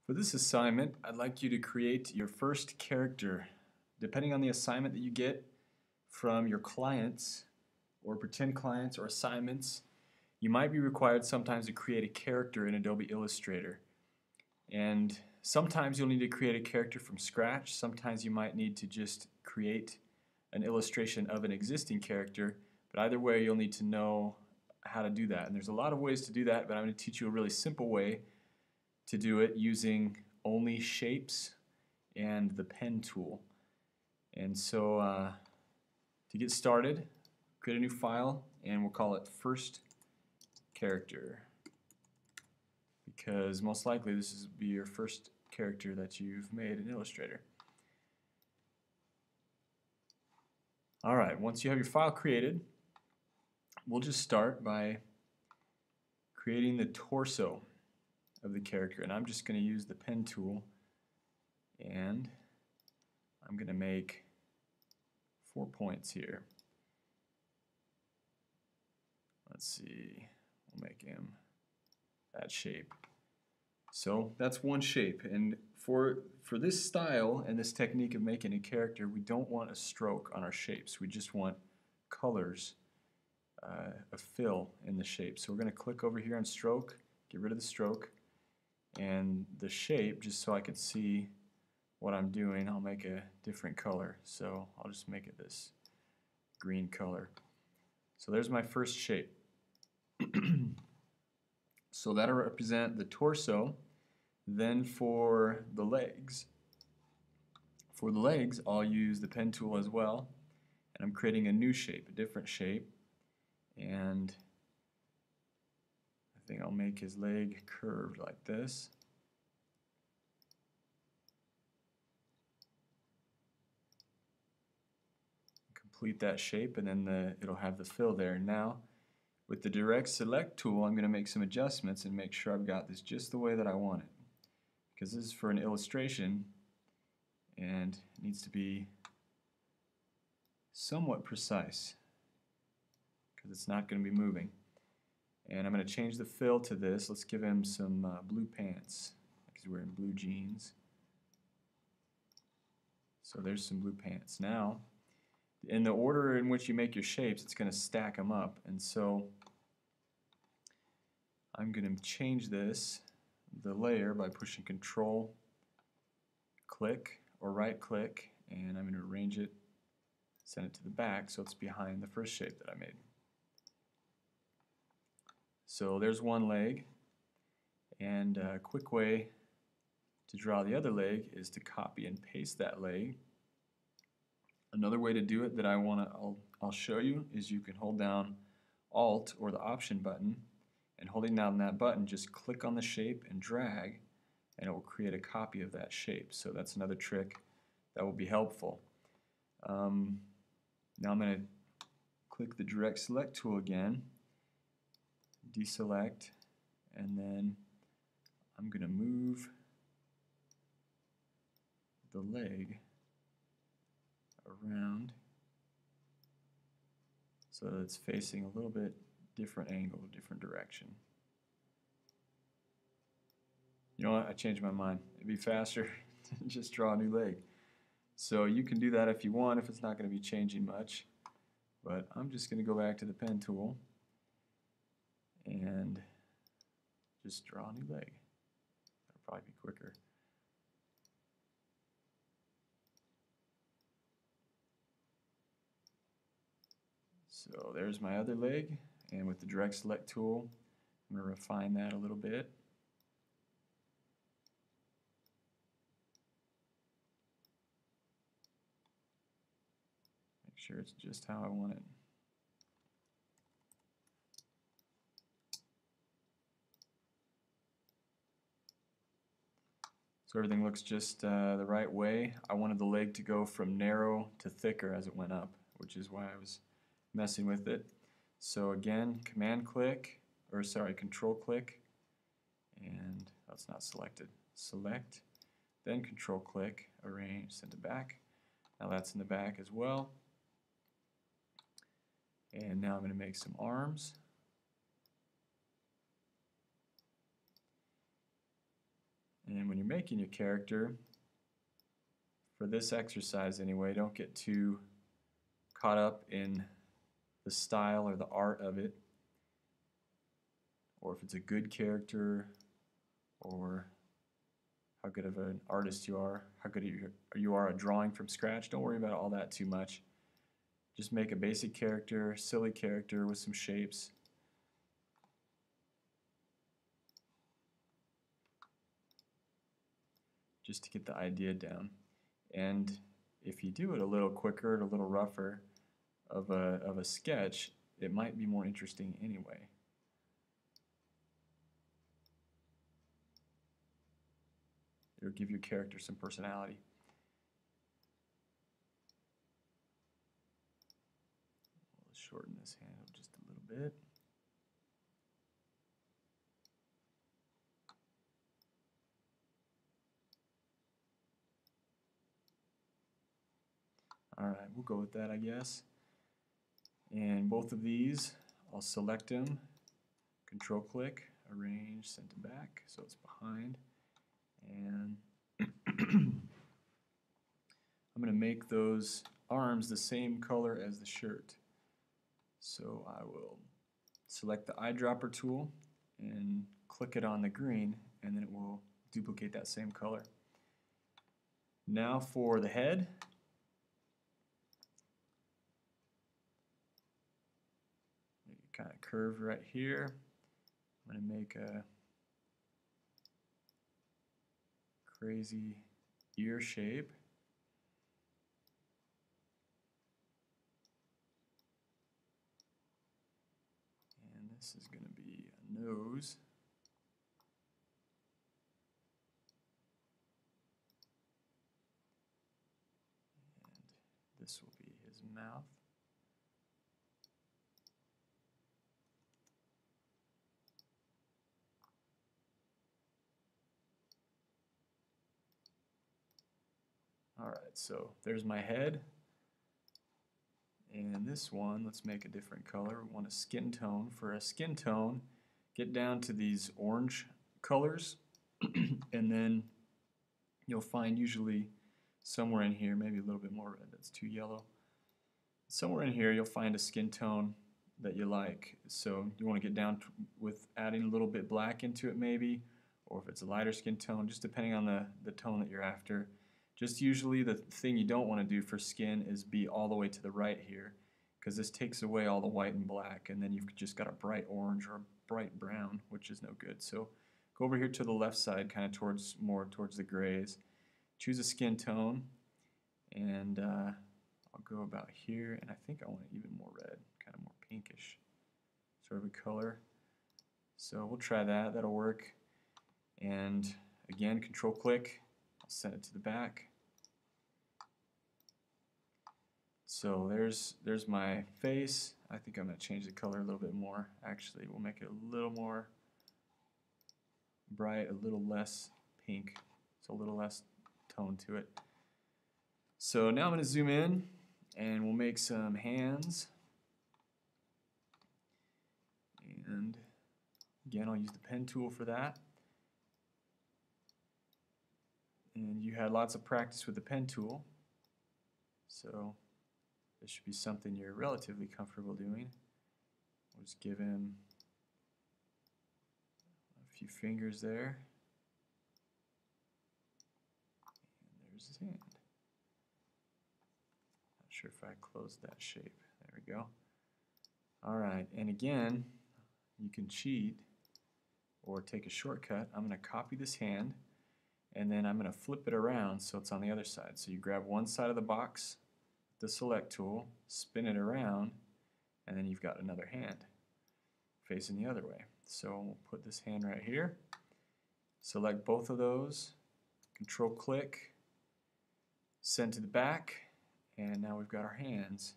For this assignment, I'd like you to create your first character. Depending on the assignment that you get from your clients or pretend clients or assignments, you might be required sometimes to create a character in Adobe Illustrator. And sometimes you'll need to create a character from scratch. Sometimes you might need to just create an illustration of an existing character. But either way, you'll need to know how to do that. And there's a lot of ways to do that, but I'm going to teach you a really simple way to do it using only shapes and the pen tool. And so to get started, create a new file and we'll call it first character, because most likely this will be your first character that you've made in Illustrator. Alright, once you have your file created, we'll just start by creating the torso of the character, and I'm just going to use the pen tool, and I'm going to make 4 points here. Let's see, we'll make him that shape. So that's one shape, and for this style and this technique of making a character, we don't want a stroke on our shapes. We just want colors, a fill in the shape. So we're going to click over here on stroke, get rid of the stroke, and the shape, just so I can see what I'm doing, I'll make a different color. So I'll just make it this green color. So there's my first shape. So that'll represent the torso. Then for the legs, I'll use the pen tool as well, and I'm creating a new shape, a different shape, and I think I'll make his leg curved like this. Complete that shape, and then it'll have the fill there. Now, with the direct select tool, I'm going to make some adjustments and make sure I've got this just the way that I want it, because this is for an illustration and it needs to be somewhat precise because it's not going to be moving. And I'm going to change the fill to this. Let's give him some blue pants, because he's wearing blue jeans. So there's some blue pants. Now, in the order in which you make your shapes, it's going to stack them up. And so I'm going to change the layer by pushing Control, click, or right click, and I'm going to arrange it, send it to the back so it's behind the first shape that I made. So there's one leg, and a quick way to draw the other leg is to copy and paste that leg. Another way to do it that I'll show you is you can hold down Alt or the Option button, and holding down that button, just click on the shape and drag, and it will create a copy of that shape. So that's another trick that will be helpful. Now I'm going to click the direct select tool again, deselect, and then I'm going to move the leg around so that it's facing a little bit different angle, different direction. You know what? I changed my mind. It'd be faster to just draw a new leg. So you can do that if you want, if it's not going to be changing much. But I'm just going to go back to the pen tool and just draw a new leg. That'll probably be quicker. So there's my other leg, and with the direct select tool, I'm going to refine that a little bit. Make sure it's just how I want it. So everything looks just the right way. I wanted the leg to go from narrow to thicker as it went up, which is why I was messing with it. So again, Control click, and that's not selected. Select, then Control click, arrange, send it back. Now that's in the back as well. And now I'm going to make some arms. And when you're making your character, for this exercise anyway, don't get too caught up in the style or the art of it, or if it's a good character, or how good of an artist you are, how good you are at drawing from scratch. Don't worry about all that too much. Just make a basic character, silly character with some shapes. Just to get the idea down. And if you do it a little quicker and a little rougher of a sketch, it might be more interesting anyway. It'll give your character some personality. Let's shorten this handle just a little bit. Alright, we'll go with that, I guess. And both of these, I'll select them, control click, arrange, send to back, so it's behind. And I'm going to make those arms the same color as the shirt. So I will select the eyedropper tool and click it on the green, and then it will duplicate that same color. Now for the head. Kind of curved right here. I'm going to make a crazy ear shape. And this is going to be a nose. And this will be his mouth. Alright, so there's my head. And this one, let's make a different color. We want a skin tone. For a skin tone, get down to these orange colors, and then you'll find usually somewhere in here, maybe a little bit more red, that's too yellow. Somewhere in here you'll find a skin tone that you like. So you want to get down with adding a little bit black into it maybe, or if it's a lighter skin tone, just depending on the tone that you're after. Just usually the thing you don't want to do for skin is be all the way to the right here, because this takes away all the white and black, and then you've just got a bright orange or a bright brown, which is no good. So go over here to the left side, kind of more towards the grays. Choose a skin tone, and I'll go about here, and I think I want it even more red, kind of more pinkish sort of a color. So we'll try that, that'll work. And again, control click, I'll send it to the back. So there's my face. I think I'm going to change the color a little bit more. Actually, we'll make it a little more bright, a little less pink, so a little less tone to it. So now I'm going to zoom in, and we'll make some hands. And again, I'll use the pen tool for that. And you had lots of practice with the pen tool, so this should be something you're relatively comfortable doing. We'll just give him a few fingers there. And there's his hand. Not sure if I closed that shape. There we go. Alright, and again, you can cheat or take a shortcut. I'm going to copy this hand, and then I'm going to flip it around so it's on the other side. So you grab one side of the box, the select tool, spin it around, and then you've got another hand facing the other way. So we'll put this hand right here, select both of those, control click, send to the back, and now we've got our hands.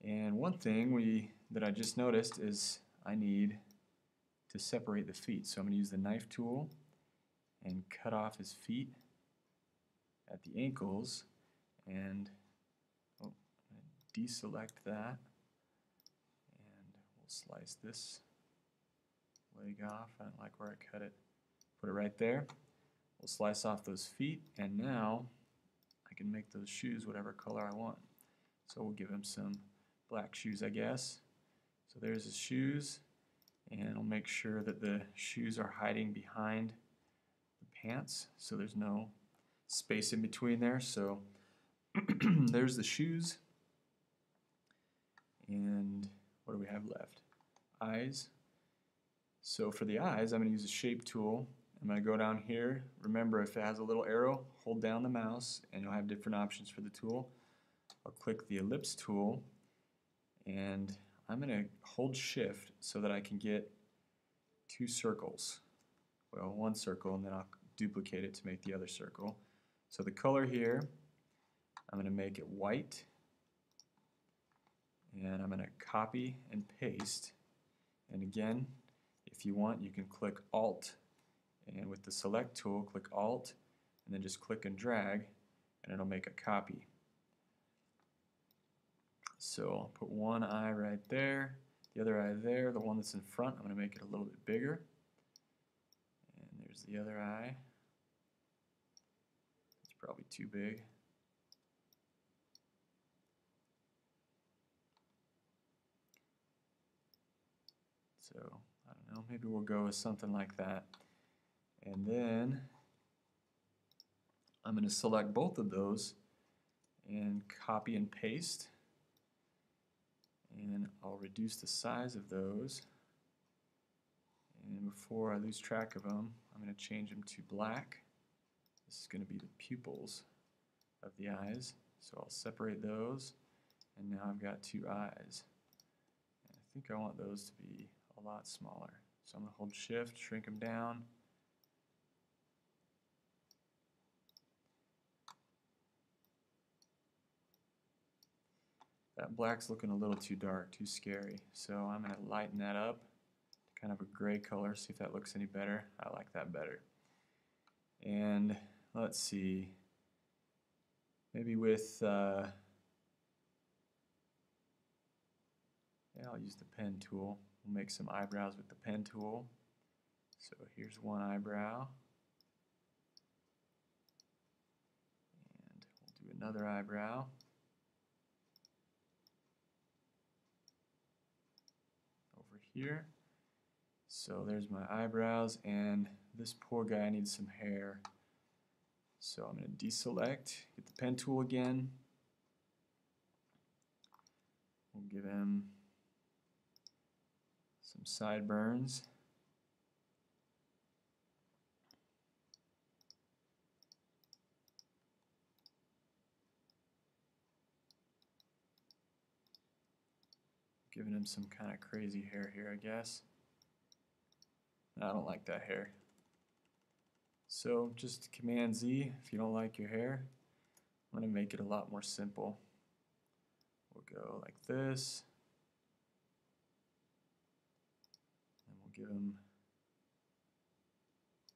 And one thing that I just noticed is I need to separate the feet. So I'm going to use the knife tool and cut off his feet at the ankles, and deselect that, and we'll slice this leg off. I don't like where I cut it. Put it right there. We'll slice off those feet, and now I can make those shoes whatever color I want. So we'll give him some black shoes, I guess. So there's his shoes, and I'll make sure that the shoes are hiding behind the pants, so there's no space in between there. So there's the shoes, and what do we have left? Eyes. So for the eyes, I'm going to use a shape tool. I'm going to go down here. Remember, if it has a little arrow, hold down the mouse and you'll have different options for the tool. I'll click the ellipse tool, and I'm going to hold shift so that I can get two circles. Well, one circle, and then I'll duplicate it to make the other circle. So the color here, I'm going to make it white, and I'm going to copy and paste. And again, if you want, you can click Alt, and with the select tool, click Alt, and then just click and drag, and it'll make a copy. So I'll put one eye right there, the other eye there, the one that's in front, I'm going to make it a little bit bigger. And there's the other eye. It's probably too big. So, I don't know, maybe we'll go with something like that. And then I'm going to select both of those and copy and paste. And I'll reduce the size of those. And before I lose track of them, I'm going to change them to black. This is going to be the pupils of the eyes. So I'll separate those, and now I've got two eyes. And I think I want those to be a lot smaller. So I'm going to hold shift, shrink them down. That black's looking a little too dark, too scary. So I'm going to lighten that up to kind of a gray color, see if that looks any better. I like that better. And let's see, maybe with, yeah, I'll use the pen tool. We'll make some eyebrows with the pen tool. So here's one eyebrow. And we'll do another eyebrow. Over here. So there's my eyebrows, and this poor guy needs some hair. So I'm going to deselect, get the pen tool again. We'll give him some sideburns. Giving him some kind of crazy hair here, I guess. I don't like that hair. So just Command Z if you don't like your hair. I'm going to make it a lot more simple. We'll go like this. And we'll give him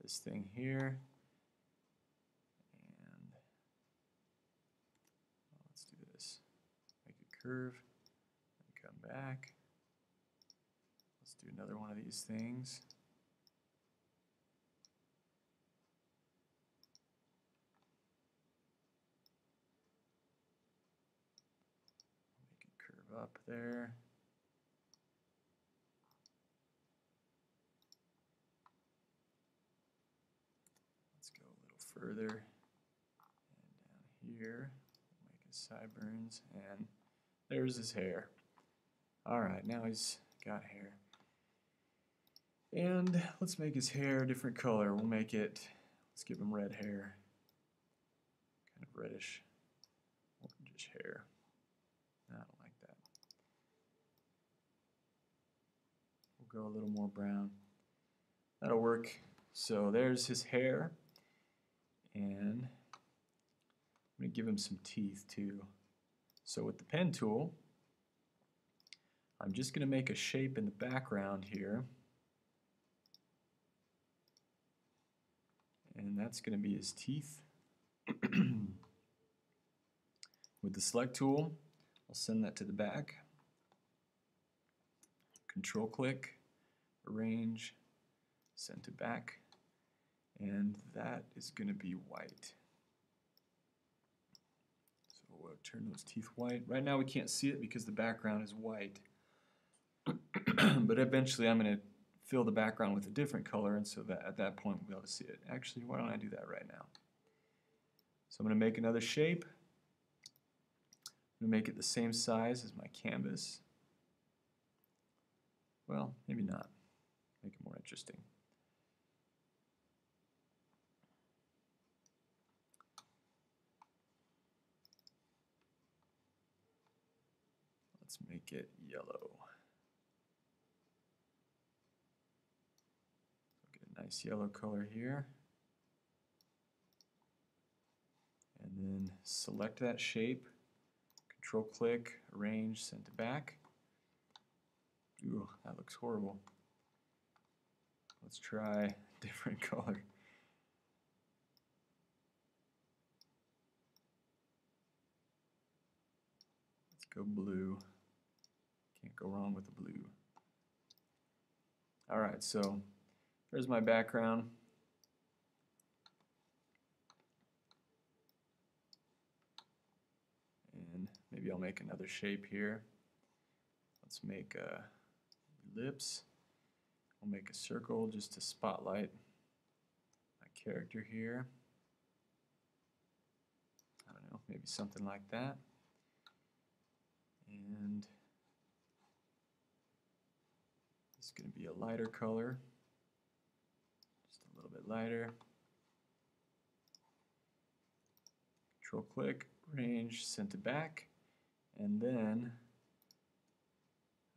this thing here. And let's do this. Make a curve. And come back. Let's do another one of these things. Up there. Let's go a little further, and down here we'll make his sideburns, and there's his hair. Alright, now he's got hair. And let's make his hair a different color. We'll make it, let's give him red hair. Kind of reddish, orangish hair. I don't like that. We'll go a little more brown. That'll work. So there's his hair, and I'm going to give him some teeth too. So with the pen tool, I'm just going to make a shape in the background here, and that's going to be his teeth. With the select tool, I'll send that to the back. Control click, arrange, send to back. and that is going to be white. So we'll turn those teeth white. Right now we can't see it because the background is white, but eventually I'm going to fill the background with a different color, and so that at that point we'll be able to see it. Actually, why don't I do that right now? So I'm going to make another shape. I'm going to make it the same size as my canvas. Well, maybe not. Make it more interesting. Let's make it yellow. Get a nice yellow color here. And then select that shape, control click, arrange, send to back. Ooh, that looks horrible. Let's try a different color. Let's go blue. Can't go wrong with the blue. Alright, so there's my background. And maybe I'll make another shape here. Let's make a ellipse. I'll make a circle just to spotlight my character here. I don't know, maybe something like that. And it's going to be a lighter color, just a little bit lighter. Control click, range, send to back, and then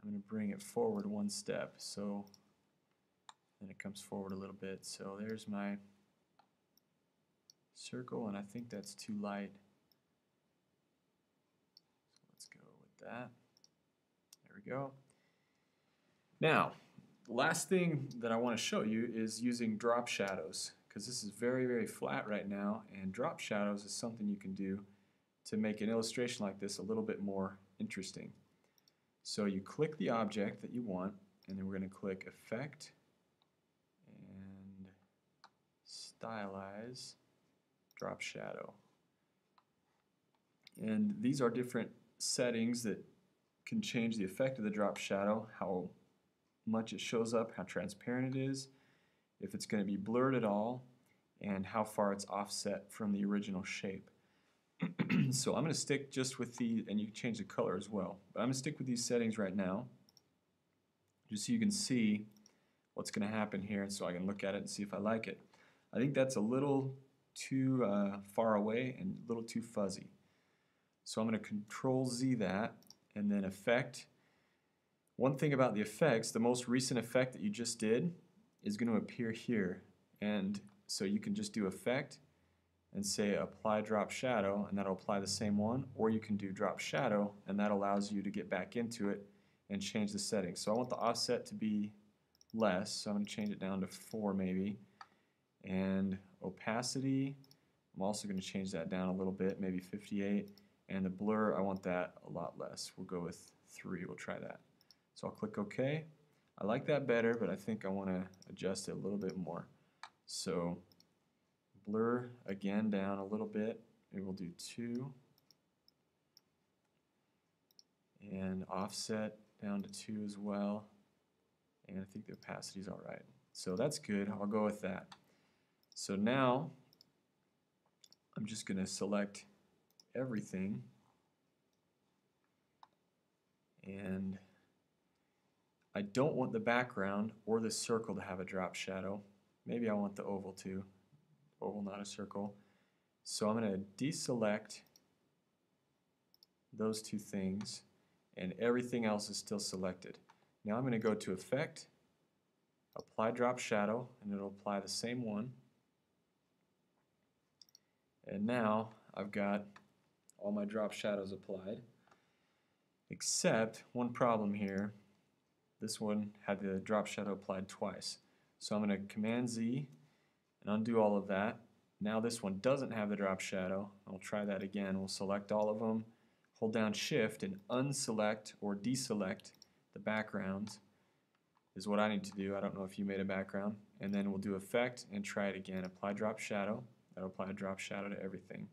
I'm going to bring it forward one step, so then it comes forward a little bit. So there's my circle, and I think that's too light. So let's go with that. There we go. Now, the last thing that I want to show you is using drop shadows, because this is very, very flat right now, and drop shadows is something you can do to make an illustration like this a little bit more interesting. So you click the object that you want, and then we're going to click Effect and Stylize Drop Shadow. And these are different settings that can change the effect of the drop shadow, how much it shows up, how transparent it is, if it's going to be blurred at all, and how far it's offset from the original shape. So I'm going to stick just with the, and you can change the color as well, but I'm going to stick with these settings right now just so you can see what's going to happen here, and so I can look at it and see if I like it. I think that's a little too far away and a little too fuzzy. So I'm going to Control Z that and then Effect. One thing about the effects, the most recent effect that you just did is going to appear here, and so you can just do Effect and say Apply Drop Shadow, and that'll apply the same one, or you can do Drop Shadow, and that allows you to get back into it and change the settings. So I want the offset to be less, so I'm going to change it down to 4 maybe, and opacity, I'm also going to change that down a little bit, maybe 58, and the blur, I want that a lot less. We'll go with 3, we'll try that. So I'll click OK. I like that better, but I think I want to adjust it a little bit more. So blur again down a little bit. Maybe we'll do 2. And offset down to 2 as well. And I think the opacity is all right. So that's good. I'll go with that. So now I'm just going to select everything, and I don't want the background or the circle to have a drop shadow. Maybe I want the oval too. Oval, not a circle. So I'm going to deselect those two things, and everything else is still selected. Now I'm going to go to Effect, Apply Drop Shadow, and it'll apply the same one. And now I've got all my drop shadows applied, except one problem here. This one had the drop shadow applied twice. So I'm going to Command Z and undo all of that. Now this one doesn't have the drop shadow. I'll try that again. We'll select all of them, hold down Shift and unselect or deselect the backgrounds. is what I need to do. I don't know if you made a background. And then we'll do effect and try it again. Apply drop shadow. That'll apply a drop shadow to everything.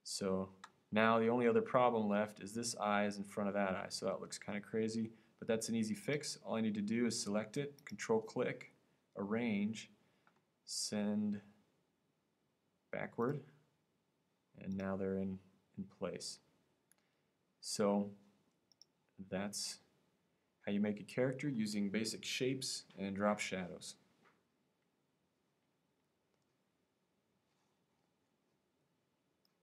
So now the only other problem left is this eye is in front of that eye. So that looks kind of crazy, but that's an easy fix. All I need to do is select it, control click, arrange, send backward, and now they're in place. So that's how you make a character using basic shapes and drop shadows.